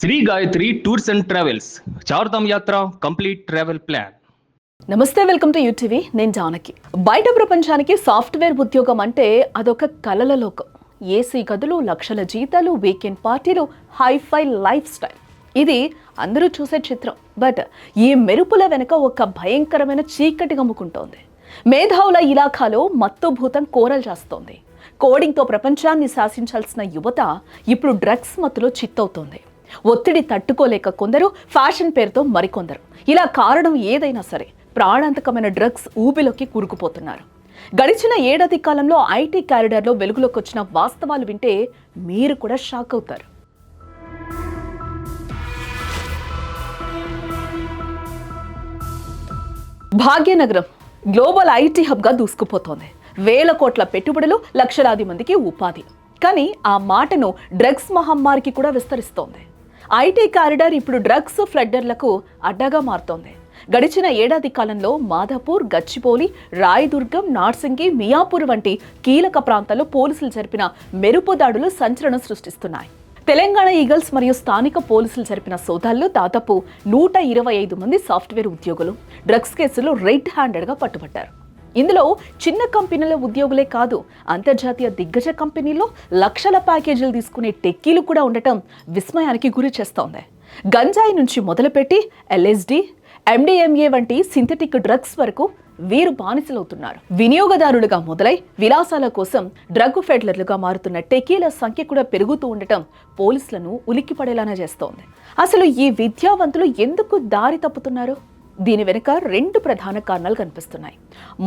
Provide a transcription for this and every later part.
Shri Gayatri tours and travels Chardham yatra complete travel plan. నమస్తే, welcome to UTV. నేను జానకి. బయట ప్రపంచానికి సాఫ్ట్వేర్ ఉద్యోగం అంటే అదొక కలల లోకం. ఏసీ గదులు, లక్షల జీతాలు, వీకెండ్ పార్టీలు, హైఫై లైఫ్ స్టైల్. ఇది అందరూ చూసే చిత్రం. బట్ ఈ మెరుపుల వెనుక ఒక భయంకరమైన చీకటి గమ్ముకుంటోంది. మేధావుల ఇలాఖాలో మత్తుభూతం కోరలు చేస్తోంది. కోడింగ్తో ప్రపంచాన్ని శాసించాల్సిన యువత ఇప్పుడు డ్రగ్స్ మత్తులో చిత్తవుతోంది. ఒత్తిడి తట్టుకోలేక కొందరు, ఫ్యాషన్ పేరుతో మరికొందరు. ఇలా కారణం ఏదైనా సరే ప్రాణాంతకమైన డ్రగ్స్ ఊబిలోకి కూరుకుపోతున్నారు. గడిచిన ఏడాది కాలంలో ఐటీ కారిడార్లో వెలుగులోకి వచ్చిన వాస్తవాలు వింటే మీరు కూడా షాక్ అవుతారు. భాగ్యనగరం గ్లోబల్ ఐటీ హబ్గా దూసుకుపోతోంది. వేల కోట్ల పెట్టుబడులు, లక్షలాది మందికి ఉపాధి. కానీ ఆ మాటను డ్రగ్స్ మహమ్మారికి కూడా విస్తరిస్తోంది. ఐటీ కారిడార్ ఇప్పుడు డ్రగ్స్ ఫ్లడ్డర్లకు అడ్డాగా మారుతోంది. గడిచిన ఏడాది కాలంలో మాధాపూర్, గచ్చిబౌలి, రాయదుర్గం, నార్సింగి, మియాపూర్ వంటి కీలక ప్రాంతాల్లో పోలీసులు జరిపిన మెరుపు దాడులు సంచలనం సృష్టిస్తున్నాయి. తెలంగాణ ఈగల్స్ మరియు స్థానిక పోలీసులు జరిపిన సోదాల్లో దాదాపు 125 మంది సాఫ్ట్వేర్ ఉద్యోగులు డ్రగ్స్ కేసులో రెడ్ హ్యాండెడ్గా పట్టుబట్టారు. ఇందులో చిన్న కంపెనీల ఉద్యోగులే కాదు, అంతర్జాతీయ దిగ్గజ కంపెనీల్లో లక్షల ప్యాకేజీలు తీసుకునే టెక్కీలు కూడా ఉండటం విస్మయానికి గురి చేస్తోంది. గంజాయి నుంచి మొదలుపెట్టి ఎల్ఎస్డి, ఎండిఎంఏ వంటి సింథటిక్ డ్రగ్స్ వరకు వీరు బానిసలవుతున్నారు. వినియోగదారులుగా మొదలై విలాసాల కోసం డ్రగ్ ఫెడ్లర్లుగా మారుతున్న టెకీల సంఖ్య కూడా పెరుగుతూ ఉండటం పోలీసులను ఉలిక్కిపడేలానే చేస్తోంది. అసలు ఈ విద్యావంతులు ఎందుకు దారి తప్పుతున్నారు? దీని వెనుక 2 ప్రధాన కారణాలు కనిపిస్తున్నాయి.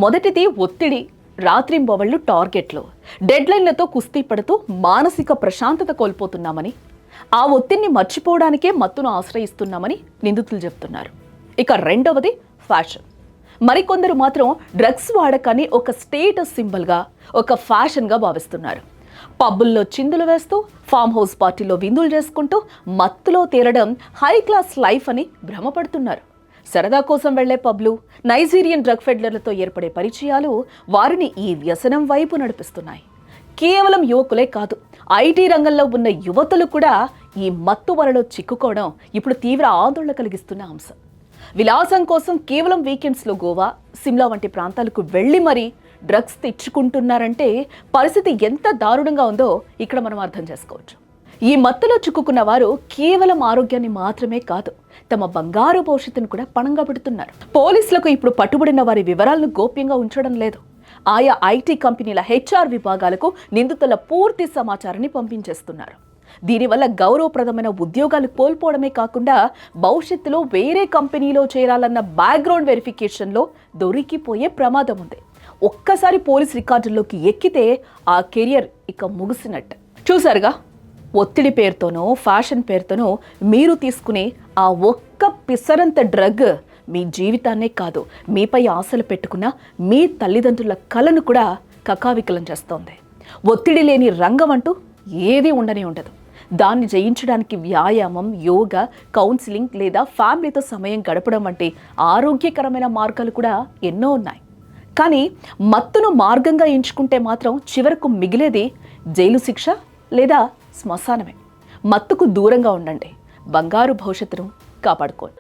మొదటిది ఒత్తిడి, రాత్రింబవళ్లు టార్గెట్లు, డెడ్లైన్లతో కుస్తీ పడుతూ మానసిక ప్రశాంతత కోల్పోతున్నామని, ఆ ఒత్తిడిని మర్చిపోవడానికే మత్తును ఆశ్రయిస్తున్నామని నిందితులు చెబుతున్నారు. ఇక రెండవది ఫ్యాషన్. మరికొందరు మాత్రం డ్రగ్స్ వాడకాన్ని ఒక స్టేటస్ సింబల్గా, ఒక ఫ్యాషన్గా భావిస్తున్నారు. పబ్బుల్లో చిందులు వేస్తూ, ఫామ్ హౌస్ పార్టీలో విందులు చేసుకుంటూ మత్తులో తేలడం హై క్లాస్ లైఫ్ అని భ్రమపడుతున్నారు. సరదా కోసం వెళ్లే పబ్లు, నైజీరియన్ డ్రగ్ ఫెడ్లర్లతో ఏర్పడే పరిచయాలు వారిని ఈ వ్యసనం వైపు నడిపిస్తున్నాయి. కేవలం యువకులే కాదు, ఐటీ రంగంలో ఉన్న యువతులు కూడా ఈ మత్తు వలలో చిక్కుకోవడం ఇప్పుడు తీవ్ర ఆందోళన కలిగిస్తున్న అంశం. విలాసం కోసం కేవలం వీకెండ్స్లో గోవా, సిమ్లా వంటి ప్రాంతాలకు వెళ్లి మరీ డ్రగ్స్ తెచ్చుకుంటున్నారంటే పరిస్థితి ఎంత దారుణంగా ఉందో ఇక్కడ మనం అర్థం చేసుకోవచ్చు. ఈ మత్తులో చిక్కుకున్న వారు కేవలం ఆరోగ్యాన్ని మాత్రమే కాదు, తమ బంగారు భవిష్యత్తును కూడా పణంగా పెడుతున్నారు. పోలీసులకు ఇప్పుడు పట్టుబడిన వారి వివరాలను గోప్యంగా ఉంచడం లేదు. ఆయా ఐటీ కంపెనీల హెచ్ఆర్ విభాగాలకు నిందితుల పూర్తి సమాచారాన్ని పంపించేస్తున్నారు. దీనివల్ల గౌరవప్రదమైన ఉద్యోగాలు కోల్పోవడమే కాకుండా భవిష్యత్తులో వేరే కంపెనీలో చేరాలన్న బ్యాక్గ్రౌండ్ వెరిఫికేషన్లో దొరికిపోయే ప్రమాదం ఉంది. ఒక్కసారి పోలీస్ రికార్డుల్లోకి ఎక్కితే ఆ కెరియర్ ఇక ముగిసినట్టు. చూసారుగా, ఒత్తిడి పేరుతోనో, ఫ్యాషన్ పేరుతోనో మీరు తీసుకునే ఆ ఒక్క పిసరంత డ్రగ్ మీ జీవితాన్నే కాదు, మీపై ఆశలు పెట్టుకున్న మీ తల్లిదండ్రుల కలను కూడా కకావికలం చేస్తోంది. ఒత్తిడి లేని రంగం అంటూ ఏదీ ఉండనే ఉండదు. దాన్ని జయించడానికి వ్యాయామం, యోగా, కౌన్సిలింగ్ లేదా ఫ్యామిలీతో సమయం గడపడం వంటి ఆరోగ్యకరమైన మార్గాలు కూడా ఎన్నో ఉన్నాయి. కానీ మత్తును మార్గంగా ఎంచుకుంటే మాత్రం చివరకు మిగిలేది జైలు శిక్ష లేదా శ్మశానమే. మత్తుకు దూరంగా ఉండండి, బంగారు భవిష్యత్తును కాపాడుకోండి.